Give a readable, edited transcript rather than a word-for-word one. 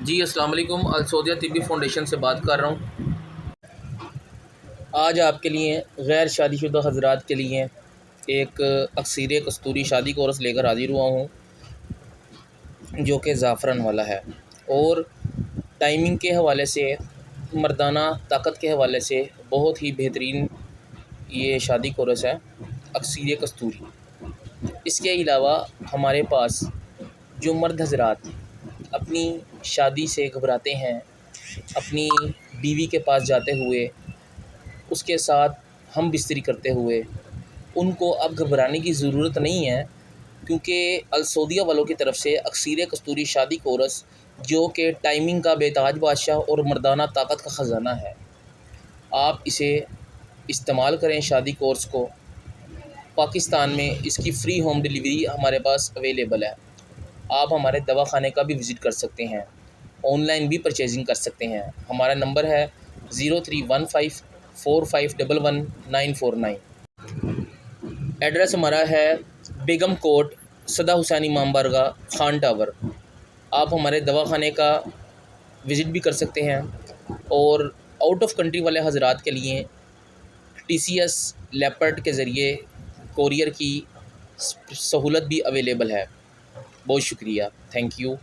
جی السلام علیکم، السعودیہ طبی فاؤنڈیشن سے بات کر رہا ہوں۔ آج آپ کے لیے غیر شادی شدہ حضرات کے لیے ایک اکثیر کستوری شادی کورس لے کر حاضر ہوا ہوں، جو کہ زعفران والا ہے، اور ٹائمنگ کے حوالے سے، مردانہ طاقت کے حوالے سے بہت ہی بہترین یہ شادی کورس ہے، اکثیر کستوری۔ اس کے علاوہ ہمارے پاس جو مرد حضرات اپنی شادی سے گھبراتے ہیں، اپنی بیوی کے پاس جاتے ہوئے اس کے ساتھ ہم بستری کرتے ہوئے، ان کو اب گھبرانے کی ضرورت نہیں ہے، کیونکہ السعودیہ والوں کی طرف سے اکثیر کستوری شادی کورس جو کہ ٹائمنگ کا بے تاج بادشاہ اور مردانہ طاقت کا خزانہ ہے، آپ اسے استعمال کریں۔ شادی کورس کو پاکستان میں اس کی فری ہوم ڈیلیوری ہمارے پاس اویلیبل ہے۔ آپ ہمارے دواخانے کا بھی وزٹ کر سکتے ہیں، آن لائن بھی پرچیزنگ کر سکتے ہیں۔ ہمارا نمبر ہے 0315411949۔ ایڈریس ہمارا ہے بیگم کوٹ، صدا حسین امام بارگاہ، خان ٹاور۔ آپ ہمارے دواخانے کا وزٹ بھی کر سکتے ہیں، اور آؤٹ آف کنٹری والے حضرات کے لیے TCS لیپرڈ کے ذریعے کوریئر کی سہولت بھی اویلیبل ہے۔ بہت شکریہ، تھینک یو۔